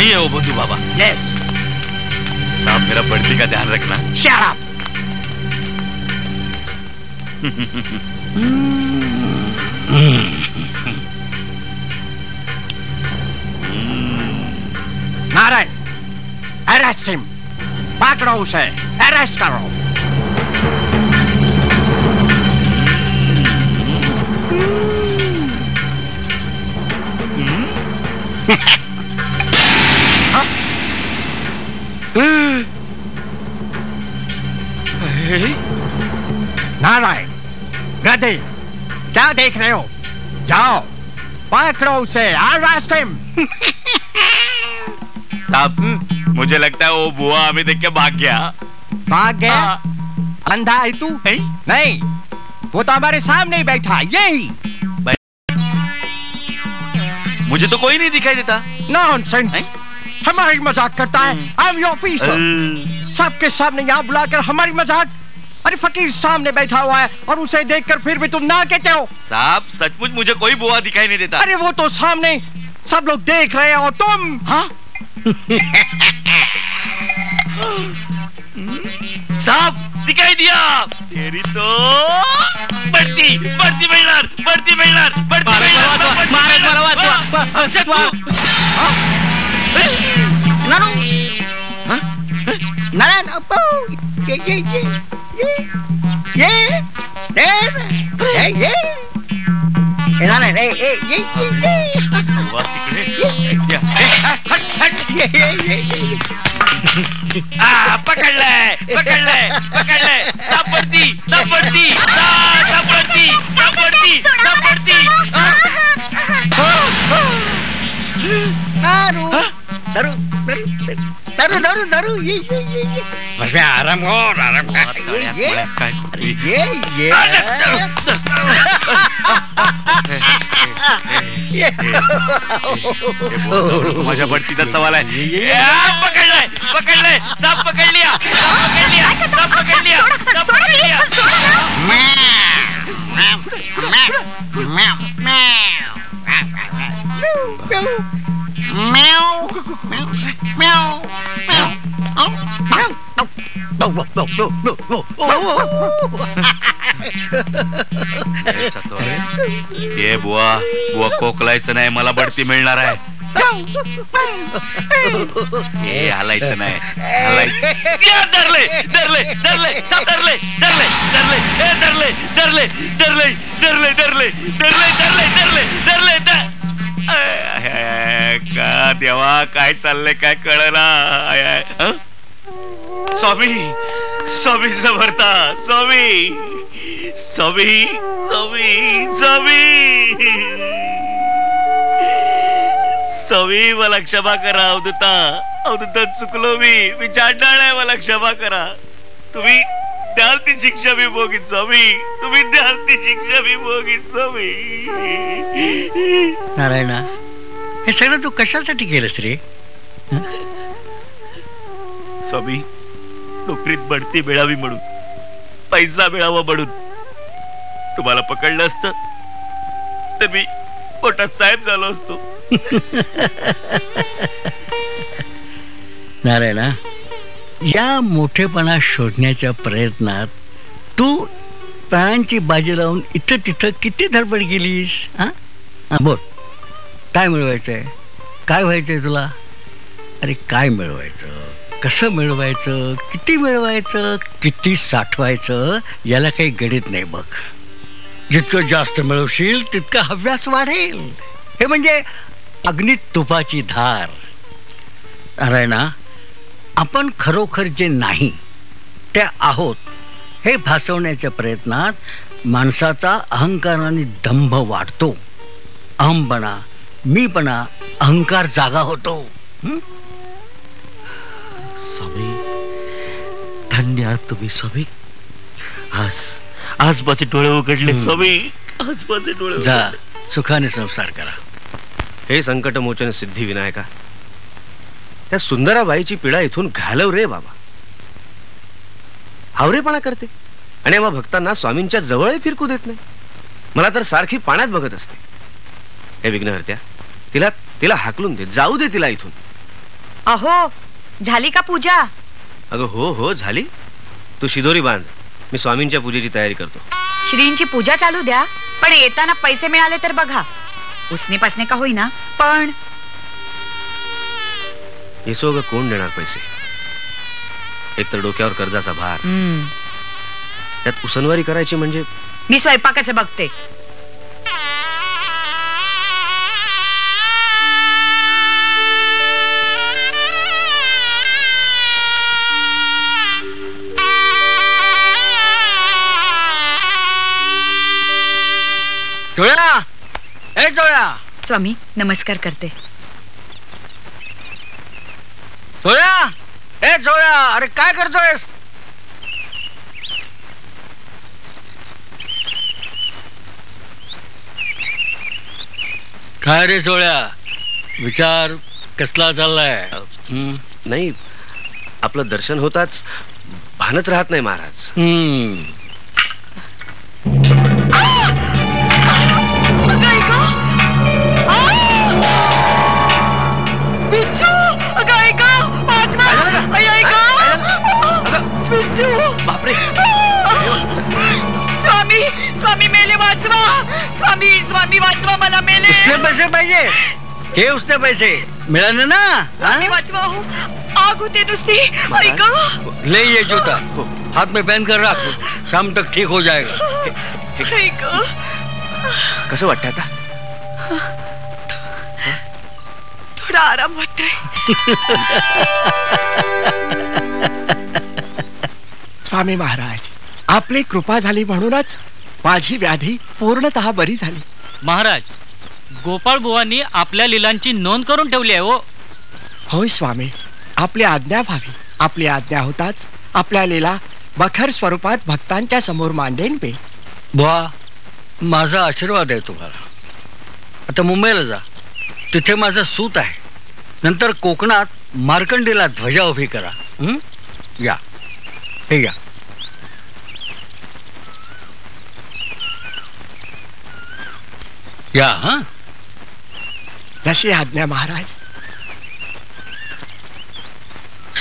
नहीं है वो बुद्धू बाबा। यस साहब, मेरा बढ़ती का ध्यान रखना। Shut up. Narayan, arrest him. पकड़ो उसे, अरेस्ट करो। नारायण, गधे, क्या देख रहे हो? जाओ पकड़ो उसे, अरेस्ट हिम। साहब, मुझे लगता है वो बुआ हमें देख के भाग गया। भाग गया? अंधा है तू? नहीं, वो तो हमारे सामने ही बैठा। यही मुझे तो कोई नहीं दिखाई देता। नॉनसेंस, हमारी मजाक करता है। I am your officer. सबके सामने यहाँ बुलाकर हमारी मजाक। अरे फकीर सामने बैठा हुआ है और उसे देखकर फिर भी तुम ना कहते हो? साहब, सचमुच मुझे कोई बुआ दिखाई नहीं देता। अरे वो तो सामने सब लोग देख रहे हैं और तुम? हाँ? साहब, दिखाई दिया। तेरी तो बढ़ती बढ़ती मिलनार, बढ़ती मिलनार, बढ़ती नारायण, पकड़ ले, पकड़ ले, पकड़ ले। सब बढ़ती, सब बढ़ती, सब बढ़ती, सब बढ़ती, सब बढ़ती। दारू दारू दारू दारू दारू, ये बस में आराम हो, आराम हो। मजा बढ़ती का सवाल है। पकड़ ले, पकड़ ले, सब पकड़ लिया, सब पकड़ लिया, सब पकड़ लिया, सब पकड़ लिया। ये बुआ खोकलायचं नाही, मला बढती मिळणार आहे. हे हालायचं नाही, धरले धरले धरले, सब धरले धरले धरले धरले धरले धरले धरले धरले धरले धरले धरले धरले. का देवा, काय चाललंय काय कळना. स्वामी, स्वामी समर्था, स्वामी स्वामी स्वामी स्वामी स्वामी, मला क्षमा करा. अवधूता, अवधूता, चुकलो मी चांडाळ आहे, मला क्षमा करा. तुम्ही द्याल ती शिक्षा मी भोगीन स्वामी, तुम्ही द्याल ती शिक्षा मी भोगीन स्वामी. नारायणा, हे सगळं तू कशासाठी केलंस रे? स्वामी, नोकरीत बढती मिळावी म्हणून, पैसा मिळावा म्हणून. तुम्हाला पकडलं असतं तर मी पोटात साहेब झालो असतो. नारायणा, या मोठेपणा शोधण्याच्या प्रयत्नात तू प्राणांची बाजी लावून इथं तिथं किती धडपड केलीस? बोल, काय मिळवायचंय? काय व्हायचंय तुला? अरे काय मिळवायचं, कसं मिळवायचं, किती मिळवायचं, किती साठवायचं, याला काही गणित नाही बघ. जितकं जास्त मिळवशील तितका हव्यास वाढेल. हे म्हणजे अग्नीत तुपाची धार. नारायणा, आपण खरोखर जे नाही ते आहोत हे भासवण्याच्या प्रयत्नात माणसाचा अहंकाराने दंभ वाढतो. अहमपणा, मीपणा, अहंकार जागा होतो. स्वामी, धन्य आहात तुम्ही स्वामी. आज माझे डोळे उघडले स्वामी, आज माझे डोळे. जा, सुखाने संसार करा. हे संकटमोचन सिद्धी विनायका, त्या सुंदराबाईची पीडा इथून घालव रे बाबा. हावरेपणा करते आणि आम्हा भक्तांना स्वामींच्या जवळ फिरकू देत नाही. मला तर सारखी पाण्यात बघत असते. हे विघ्नहर्त्या, तिला हाकलून दे, जाऊ दे तिला इथून. अहो झाली का पूजा? अगं हो हो झाली. तू शिदोरी बांध, मी स्वामींच्या पूजेची तयारी करतो. श्रींची पूजा चालू द्या, पण येताना पैसे मिळाले तर बघा. उसने पासने का होईना, पण येसो ग कोण देणार पैसे? एक तर डोक्यावर कर्जाचा भार, त्यात उसनवारी करायची म्हणजे. मी स्वयंपाकाचं बघते. जोया, ए जोया. स्वामी नमस्कार करते. जोया, ए जोया, अरे काय करतोयस? काय रे जोळ्या, विचार कसला चाललाय? नाही, आपलं दर्शन होताच भानच राहत नाही महाराज. बापरे. स्वामी स्वामी मेले, वाचवा स्वामी. स्वामी वाचवा, मला मेले. पैसे पाहिजे, हे उसने पैसे मिळाले ना. स्वामी वाचवा, आग होते नुसती. ऐका, ले ये जूता, हाथ में पहन कर रख, शाम तक ठीक हो जाएगा. कसं वाटतं आता? थोडा आराम वाटतोय. स्वामी महाराज, आपली कृपा झाली म्हणूनच माझी व्याधी पूर्णतः बरी झाली. महाराज, गोपाळ बुवांनी आपल्या लीलांची नोंद करून ठेवली आहे. हो होय स्वामी, आपली आज्ञा व्हावी. आपली आज्ञा होताच आपल्या लीला बखर स्वरूपात भक्तांच्या समोर मांडेन मी. बुवा, माझा आशीर्वाद आहे तुम्हाला. आता मुंबईला जा, तिथे माझा सूत आहे. नंतर कोकणात मार्कंडीला ध्वजा उभी करा. या, हे या. या. हा, जशी आज्ञा महाराज.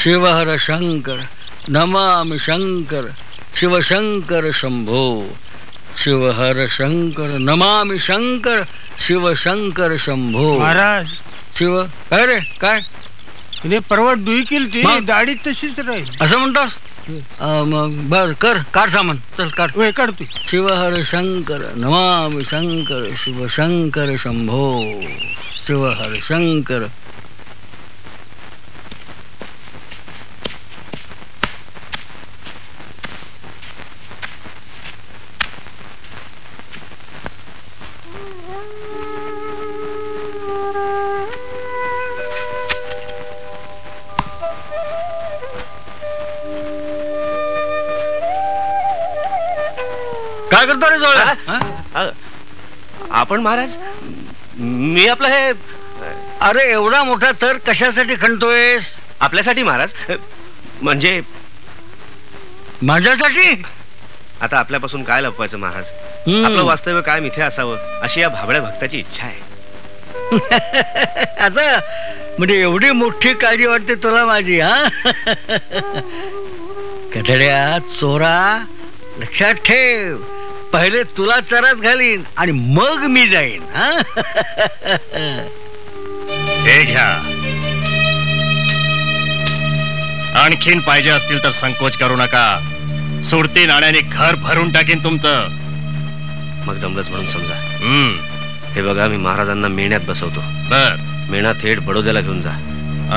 शिवहर शंकर नमामि शंकर, शिवशंकर शंभो. शिवहर शंकर नमामि शंकर, शिवशंकर शंभो. महाराज, शिव काय रे, काय तिने परवा दुई केली, मग? दाढी तशीच राहील. असं म्हणतोस? मग बर कर, काढ सामान, चल काढ. होय, काढतोय. शिवहर शंकर नमामि शंकर, शिवशंकर शंभो. शिवहर शंकर. काय करतो रे जोळ्या? आपण महाराज, मी आपलं हे. अरे एवढा मोठा तर कशासाठी खणतोयस? आपल्यासाठी महाराज, म्हणजे माझ्यासाठी. आता आपल्यापासून काय लपवायचं महाराज? आपलं वास्तव्य कायम इथे असावं अशी या भाबड्या भक्ताची इच्छा आहे. आता म्हणजे एवढी मोठी काळजी वाटते तुला माझी? हा, कधड्या चोरा, लक्षात ठेव, पहिले तुला चरात घालीन आणि मग मी जाईन. हे घ्या. आणखीन पाहिजे असतील तर संकोच करू नका. सुरती नाण्याने घर भरून टाकीन तुमचं. मग जमलंच म्हणून समजा. हे बघा, मी महाराजांना मेण्यात बसवतो. बर, मेणा थेट बडोद्याला घेऊन जा.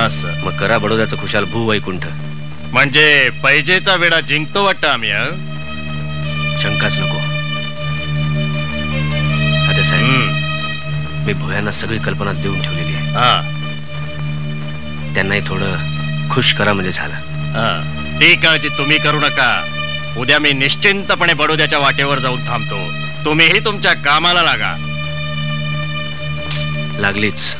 असं मग करा बडोद्याचं खुशाल भूवैकुंठ. म्हणजे पैजेचा वेडा जिंकतो वाटतं आम्ही. शंकाच नको. आता साहेब, मी भोयांना सगळी कल्पना देऊन ठेवलेली आहे. त्यांनाही थोडं खुश करा म्हणजे झालं. ती काळजी तुम्ही करू नका. उद्या मी निश्चिंतपणे बडोद्याच्या वाटेवर जाऊन थांबतो. तुम्हीही तुमच्या कामाला लागा. लागलीच.